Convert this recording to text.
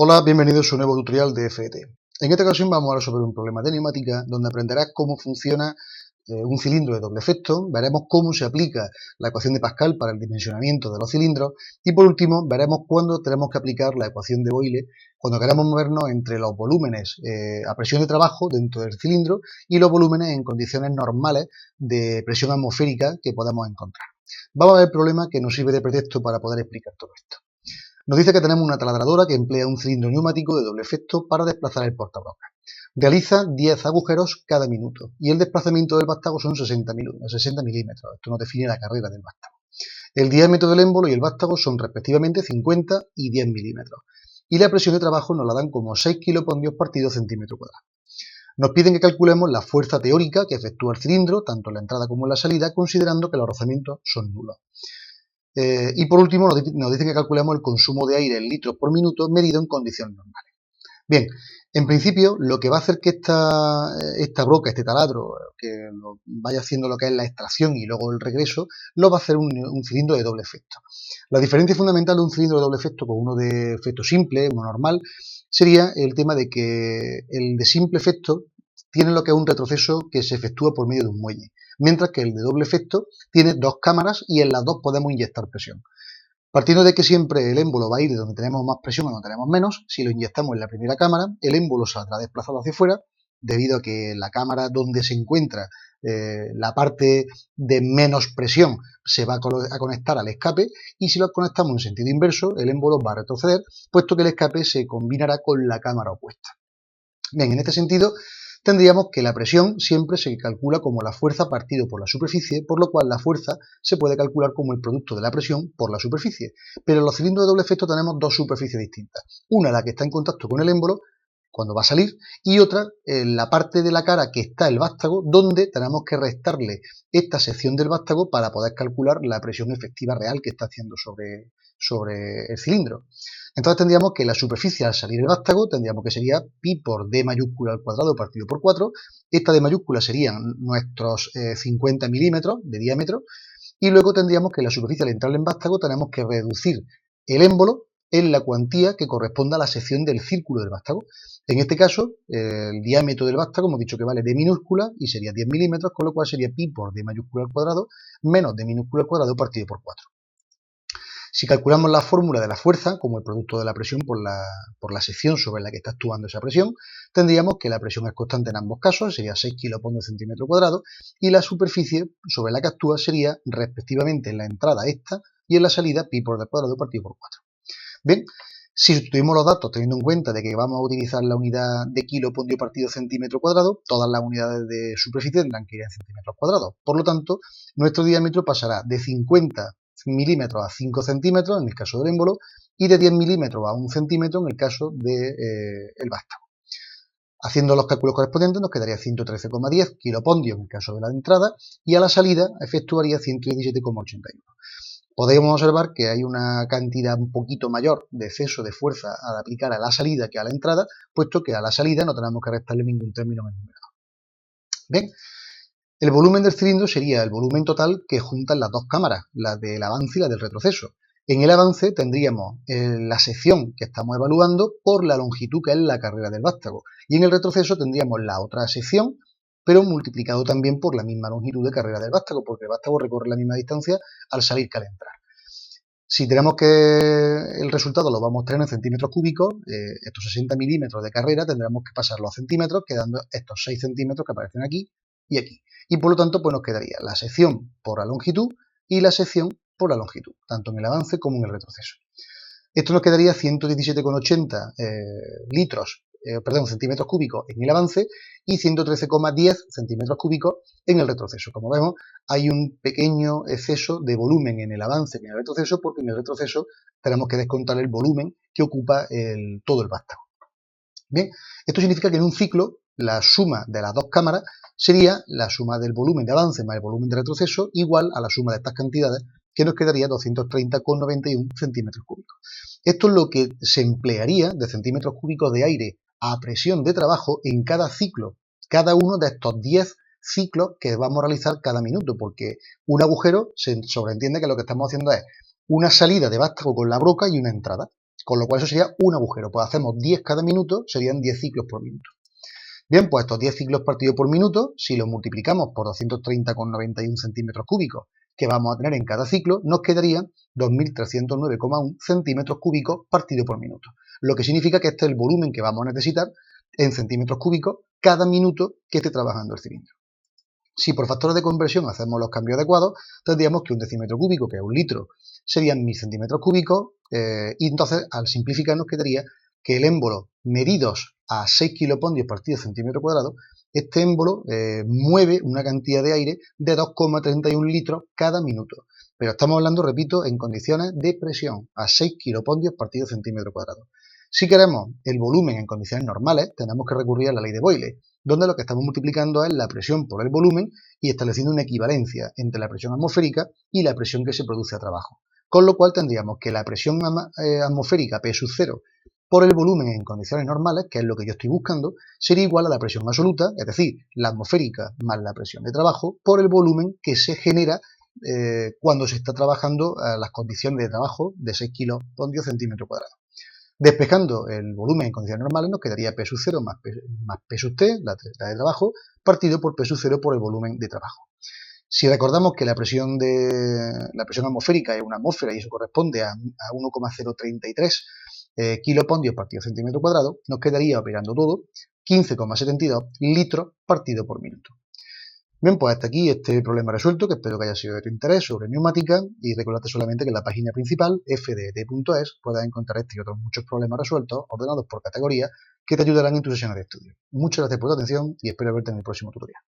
Hola, bienvenidos a un nuevo tutorial de FET. En esta ocasión vamos a hablar sobre un problema de neumática donde aprenderás cómo funciona un cilindro de doble efecto, veremos cómo se aplica la ecuación de Pascal para el dimensionamiento de los cilindros y por último veremos cuándo tenemos que aplicar la ecuación de Boyle cuando queremos movernos entre los volúmenes a presión de trabajo dentro del cilindro y los volúmenes en condiciones normales de presión atmosférica que podamos encontrar. Vamos a ver el problema que nos sirve de pretexto para poder explicar todo esto. Nos dice que tenemos una taladradora que emplea un cilindro neumático de doble efecto para desplazar el portabrocas. Realiza 10 agujeros cada minuto y el desplazamiento del vástago son 60 milímetros. Esto nos define la carrera del vástago. El diámetro del émbolo y el vástago son respectivamente 50 y 10 milímetros. Y la presión de trabajo nos la dan como 6 kilopondios partido centímetro cuadrado. Nos piden que calculemos la fuerza teórica que efectúa el cilindro, tanto en la entrada como en la salida, considerando que los rozamientos son nulos. Y por último nos dicen que calculemos el consumo de aire en litros por minuto medido en condiciones normales. Bien, en principio lo que va a hacer que esta broca, este taladro, que vaya haciendo lo que es la extracción y luego el regreso, lo va a hacer un cilindro de doble efecto. La diferencia fundamental de un cilindro de doble efecto con uno de efecto simple, uno normal, sería el tema de que el de simple efecto tiene lo que es un retroceso que se efectúa por medio de un muelle, mientras que el de doble efecto tiene dos cámaras y en las dos podemos inyectar presión. Partiendo de que siempre el émbolo va a ir de donde tenemos más presión a donde tenemos menos, si lo inyectamos en la primera cámara, el émbolo saldrá desplazado hacia afuera, debido a que la cámara donde se encuentra la parte de menos presión se va a conectar al escape, y si lo conectamos en sentido inverso, el émbolo va a retroceder, puesto que el escape se combinará con la cámara opuesta. Bien, en este sentido, tendríamos que la presión siempre se calcula como la fuerza partido por la superficie, por lo cual la fuerza se puede calcular como el producto de la presión por la superficie. Pero en los cilindros de doble efecto tenemos dos superficies distintas. Una, la que está en contacto con el émbolo, cuando va a salir, y otra, en la parte de la cara que está el vástago, donde tenemos que restarle esta sección del vástago para poder calcular la presión efectiva real que está haciendo sobre el cilindro. Entonces tendríamos que la superficie al salir el vástago tendríamos que sería pi por d mayúscula al cuadrado partido por 4. Esta d mayúscula serían nuestros 50 milímetros de diámetro, y luego tendríamos que la superficie al entrar en vástago tenemos que reducir el émbolo en la cuantía que corresponda a la sección del círculo del vástago. En este caso, el diámetro del vástago hemos dicho que vale d minúscula y sería 10 milímetros, con lo cual sería pi por d mayúscula al cuadrado menos d minúscula al cuadrado partido por 4. Si calculamos la fórmula de la fuerza como el producto de la presión por la sección sobre la que está actuando esa presión, tendríamos que la presión es constante en ambos casos, sería 6 kilopondios centímetro cuadrado, y la superficie sobre la que actúa sería respectivamente en la entrada esta y en la salida pi por d cuadrado partido por 4. Bien, si sustituimos los datos teniendo en cuenta de que vamos a utilizar la unidad de kilopondio partido centímetro cuadrado, todas las unidades de superficie tendrán que ir en centímetros cuadrados. Por lo tanto, nuestro diámetro pasará de 50 milímetros a 5 centímetros en el caso del émbolo y de 10 milímetros a 1 centímetro en el caso del vástago. Haciendo los cálculos correspondientes nos quedaría 113,10 kilopondios en el caso de la entrada y a la salida efectuaría 117,81. Podemos observar que hay una cantidad un poquito mayor de exceso de fuerza al aplicar a la salida que a la entrada, puesto que a la salida no tenemos que restarle ningún término enumerado. Bien, el volumen del cilindro sería el volumen total que juntan las dos cámaras, la del avance y la del retroceso. En el avance tendríamos la sección que estamos evaluando por la longitud que es la carrera del vástago, y en el retroceso tendríamos la otra sección, pero multiplicado también por la misma longitud de carrera del vástago, porque el vástago recorre la misma distancia al salir que al entrar. Si tenemos que el resultado lo vamos a tener en centímetros cúbicos, estos 60 milímetros de carrera tendremos que pasarlo a centímetros, quedando estos 6 centímetros que aparecen aquí y aquí. Y por lo tanto, pues nos quedaría la sección por la longitud y la sección por la longitud, tanto en el avance como en el retroceso. Esto nos quedaría 117,80 centímetros cúbicos en el avance y 113,10 centímetros cúbicos en el retroceso. Como vemos, hay un pequeño exceso de volumen en el avance y en el retroceso, porque en el retroceso tenemos que descontar el volumen que ocupa todo el vástago. Bien, esto significa que en un ciclo la suma de las dos cámaras sería la suma del volumen de avance más el volumen de retroceso igual a la suma de estas cantidades, que nos quedaría 230,91 centímetros cúbicos. Esto es lo que se emplearía de centímetros cúbicos de aire a presión de trabajo en cada ciclo, cada uno de estos 10 ciclos que vamos a realizar cada minuto, porque un agujero se sobreentiende que lo que estamos haciendo es una salida de vástago con la broca y una entrada. con lo cual eso sería un agujero. Pues hacemos 10 cada minuto, serían 10 ciclos por minuto. Bien, pues estos 10 ciclos partidos por minuto, si los multiplicamos por 230,91 centímetros cúbicos que vamos a tener en cada ciclo, nos quedarían 2.309,1 centímetros cúbicos partido por minuto. Lo que significa que este es el volumen que vamos a necesitar en centímetros cúbicos cada minuto que esté trabajando el cilindro. Si por factores de conversión hacemos los cambios adecuados, tendríamos que un decímetro cúbico, que es un litro, serían 1.000 centímetros cúbicos, y entonces al simplificar nos quedaría que el émbolo medidos a 6 kilopondios partido centímetro cuadrado, este émbolo mueve una cantidad de aire de 2,31 litros cada minuto. Pero estamos hablando, repito, en condiciones de presión, a 6 kilopondios partido centímetro cuadrado. Si queremos el volumen en condiciones normales, tenemos que recurrir a la ley de Boyle, donde lo que estamos multiplicando es la presión por el volumen y estableciendo una equivalencia entre la presión atmosférica y la presión que se produce a trabajo. Con lo cual tendríamos que la presión atmosférica P sub 0 por el volumen en condiciones normales, que es lo que yo estoy buscando, sería igual a la presión absoluta, es decir, la atmosférica más la presión de trabajo, por el volumen que se genera cuando se está trabajando a las condiciones de trabajo de 6 kilopascals centímetro cuadrado. Despejando el volumen en condiciones normales nos quedaría P sub 0 más P sub T, la de trabajo, partido por P sub 0 por el volumen de trabajo. Si recordamos que la presión atmosférica es una atmósfera y eso corresponde a 1,033 kilopascals partido centímetro cuadrado, nos quedaría, operando todo, 15,72 litros partido por minuto. Bien, pues hasta aquí este problema resuelto, que espero que haya sido de tu interés, sobre neumática, y recordate solamente que en la página principal, fdet.es, puedas encontrar este y otros muchos problemas resueltos, ordenados por categoría, que te ayudarán en tus sesiones de estudio. Muchas gracias por tu atención y espero verte en el próximo tutorial.